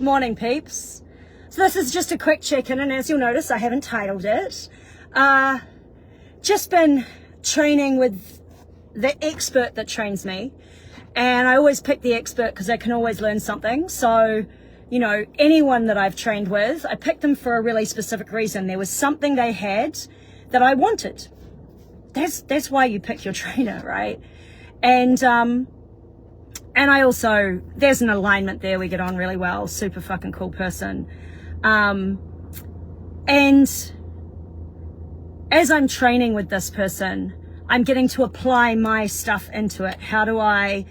Morning, peeps. So this is just a quick check-in, and as you'll notice, I haven't titled it. Just been training with the expert that trains me, and I always pick the expert because I can always learn something. So, you know, anyone that I've trained with, I picked them for a really specific reason. There was something they had that I wanted. That's why you pick your trainer, right? And I also, there's an alignment there. We get on really well. Super fucking cool person. And as I'm training with this person, I'm getting to apply my stuff into it. How do I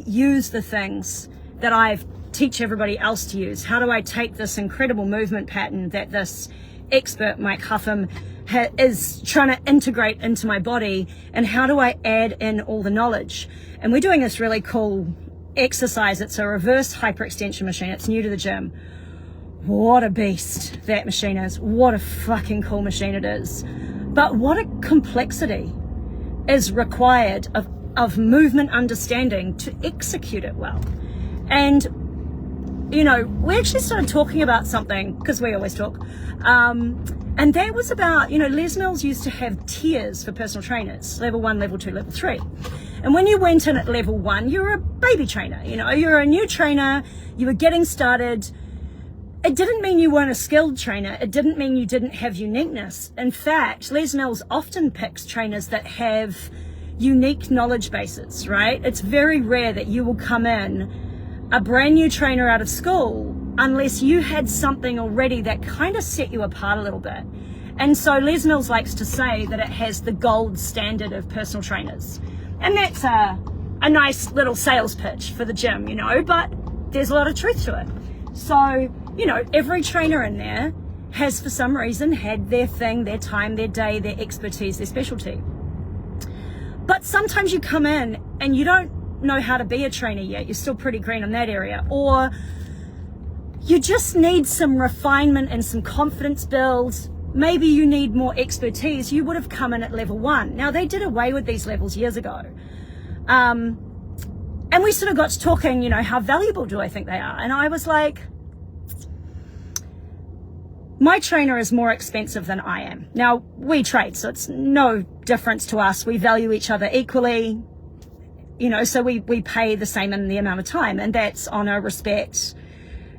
use the things that I teach everybody else to use? How do I take this incredible movement pattern that this expert, Mike Huffam, is trying to integrate into my body, and how do I add in all the knowledge? And we're doing this really cool exercise. It's a reverse hyperextension machine. It's new to the gym. What a beast that machine is. What a fucking cool machine it is. But what a complexity is required of movement understanding to execute it well. And, you know, we actually started talking about something, because we always talk, and that was about, you know, Les Mills used to have tiers for personal trainers, level 1, level 2, level 3. And when you went in at level 1, you were a baby trainer, you know, you're a new trainer, you were getting started. It didn't mean you weren't a skilled trainer. It didn't mean you didn't have uniqueness. In fact, Les Mills often picks trainers that have unique knowledge bases, right? It's very rare that you will come in a brand new trainer out of school unless you had something already that kind of set you apart a little bit. And so Les Mills likes to say that it has the gold standard of personal trainers. And that's a nice little sales pitch for the gym, you know, but there's a lot of truth to it. So, you know, every trainer in there has for some reason had their thing, their time, their day, their expertise, their specialty. But sometimes you come in and you don't know how to be a trainer yet. You're still pretty green in that area. Or you just need some refinement and some confidence build. Maybe you need more expertise. You would have come in at level 1. Now, they did away with these levels years ago. And we sort of got to talking, you know, how valuable do I think they are? And I was like, my trainer is more expensive than I am. Now, we trade, so it's no difference to us. We value each other equally, you know, so we pay the same in the amount of time, and that's honor, respect,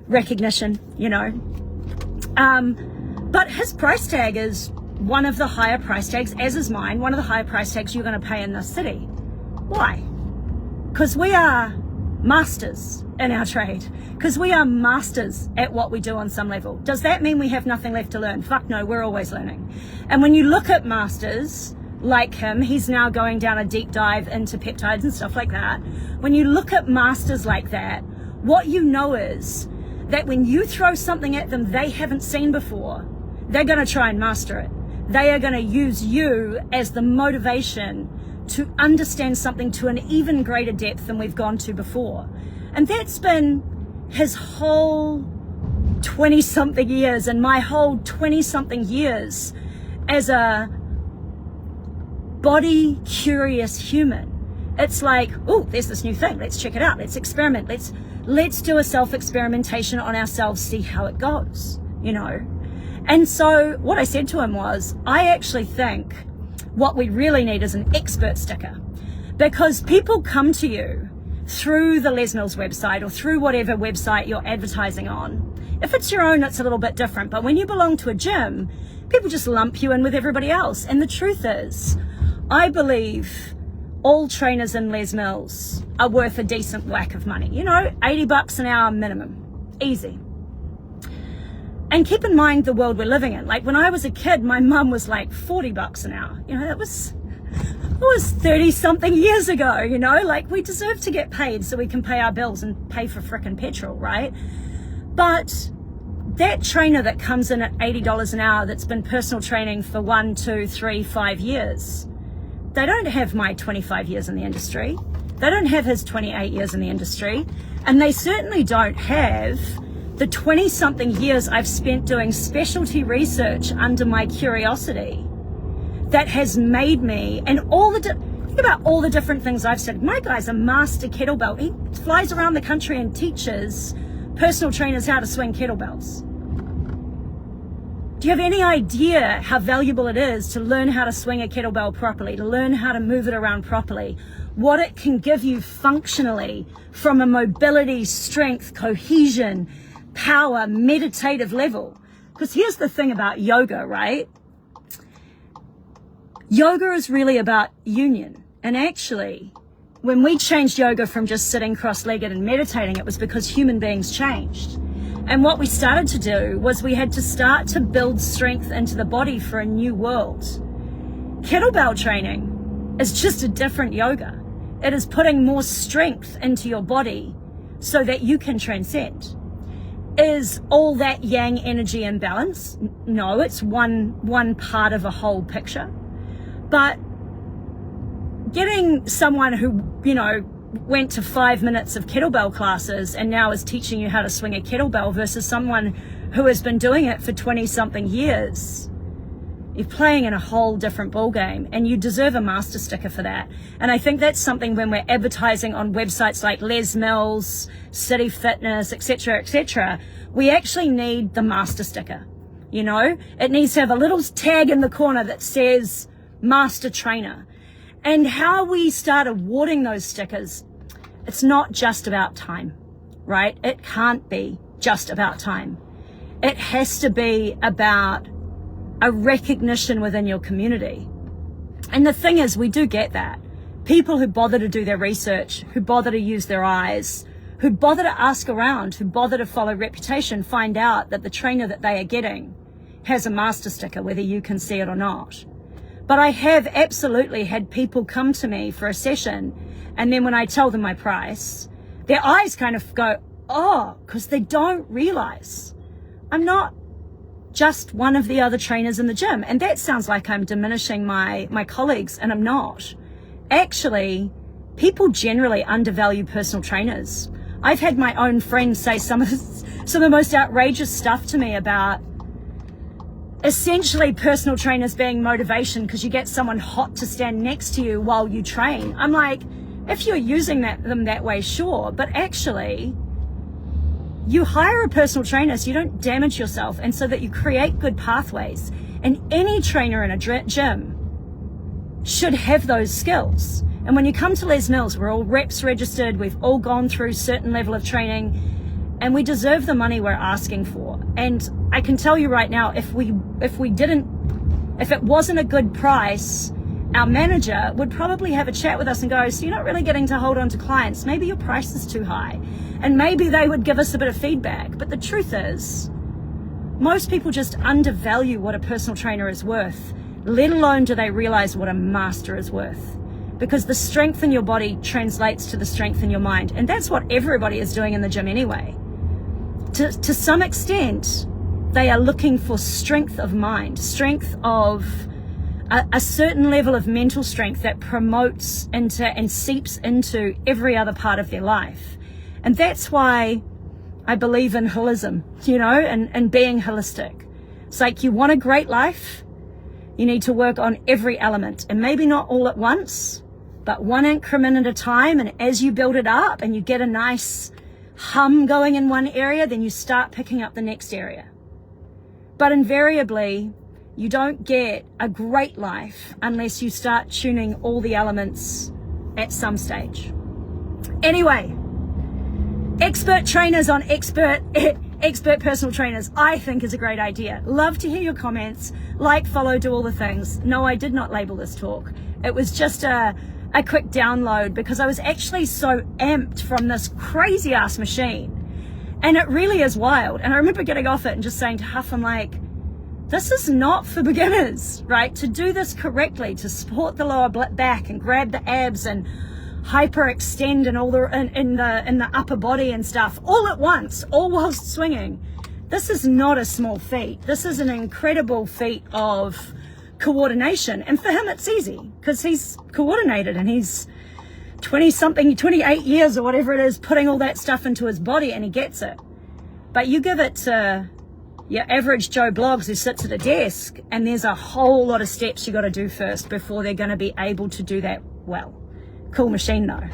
recognition, you know. But his price tag is one of the higher price tags, as is mine, one of the higher price tags you're going to pay in this city. Why? Because we are masters in our trade. Because we are masters at what we do on some level. Does that mean we have nothing left to learn? Fuck no, we're always learning. And when you look at masters like him, he's now going down a deep dive into peptides and stuff like that. When you look at masters like that, what you know is that when you throw something at them they haven't seen before, they're going to try and master it. They are going to use you as the motivation to understand something to an even greater depth than we've gone to before. And that's been his whole 20-something years and my whole 20-something years as a body curious human. It's like, oh, there's this new thing. Let's check it out. Let's experiment. Let's do a self-experimentation on ourselves, see how it goes, you know. And so what I said to him was, I actually think what we really need is an expert sticker, because people come to you through the Les Mills website or through whatever website you're advertising on. If it's your own, it's a little bit different. But when you belong to a gym, people just lump you in with everybody else. And the truth is, I believe all trainers in Les Mills are worth a decent whack of money. You know, $80 an hour minimum. Easy. And keep in mind the world we're living in. Like when I was a kid, my mum was like $40 an hour. You know, it was 30-something years ago, you know, like we deserve to get paid so we can pay our bills and pay for frickin' petrol, right? But that trainer that comes in at $80 an hour that's been personal training for 1, 2, 3, 5 years, they don't have my 25 years in the industry. They don't have his 28 years in the industry. And they certainly don't have the 20-something years I've spent doing specialty research under my curiosity that has made me, and think about all the different things I've said. My guy's a master kettlebell. He flies around the country and teaches personal trainers how to swing kettlebells. Do you have any idea how valuable it is to learn how to swing a kettlebell properly, to learn how to move it around properly, what it can give you functionally from a mobility, strength, cohesion, power, meditative level? Because here's the thing about yoga, right? Yoga is really about union. And actually, when we changed yoga from just sitting cross-legged and meditating, it was because human beings changed. And what we started to do was we had to start to build strength into the body for a new world. Kettlebell training is just a different yoga. It is putting more strength into your body so that you can transcend. Is all that yang energy in balance? No, it's one part of a whole picture. But getting someone who, went to 5 minutes of kettlebell classes and now is teaching you how to swing a kettlebell versus someone who has been doing it for 20-something years, you're playing in a whole different ball game, and you deserve a master sticker for that. And I think that's something when we're advertising on websites like Les Mills, City Fitness, etc., we actually need the master sticker. It needs to have a little tag in the corner that says master trainer. And how we start awarding those stickers, it's not just about time, right? It can't be just about time. It has to be about a recognition within your community. And the thing is, we do get that. People who bother to do their research, who bother to use their eyes, who bother to ask around, who bother to follow reputation, find out that the trainer that they are getting has a master sticker, whether you can see it or not. But I have absolutely had people come to me for a session, and then when I tell them my price, their eyes kind of go, oh, because they don't realize I'm not just one of the other trainers in the gym. And that sounds like I'm diminishing my colleagues, and I'm not. Actually, people generally undervalue personal trainers. I've had my own friends say some of the most outrageous stuff to me about essentially personal trainers being motivation because you get someone hot to stand next to you while you train. I'm like, if you're using them that way, sure, but actually you hire a personal trainer so you don't damage yourself and so that you create good pathways. And any trainer in a gym should have those skills. And when you come to Les Mills, we're all reps registered, we've all gone through a certain level of training, and we deserve the money we're asking for. And I can tell you right now, if it wasn't a good price, our manager would probably have a chat with us and go, so you're not really getting to hold on to clients. Maybe your price is too high. And maybe they would give us a bit of feedback. But the truth is, most people just undervalue what a personal trainer is worth, let alone do they realize what a master is worth. Because the strength in your body translates to the strength in your mind. And that's what everybody is doing in the gym anyway. To some extent, they are looking for strength of mind, strength of a certain level of mental strength that promotes into and seeps into every other part of their life. And that's why I believe in holism, and being holistic. It's like, you want a great life, you need to work on every element, and maybe not all at once, but one increment at a time. And as you build it up and you get a nice hum going in one area, then you start picking up the next area. But invariably, you don't get a great life unless you start tuning all the elements at some stage. Anyway, expert trainers on expert personal trainers, I think is a great idea. Love to hear your comments. Like, follow, do all the things. No, I did not label this talk. It was just a quick download because I was actually so amped from this crazy ass machine. And it really is wild. And I remember getting off it and just saying to Huff, I'm like, this is not for beginners, right? To do this correctly, to support the lower back and grab the abs and hyperextend and all in the upper body and stuff all at once, all whilst swinging. This is not a small feat. This is an incredible feat of coordination. And for him, it's easy because he's coordinated and he's 28 years or whatever it is, putting all that stuff into his body, and he gets it. But you give it to your average Joe Bloggs who sits at a desk, and there's a whole lot of steps you got to do first before they're going to be able to do that well. Cool machine though.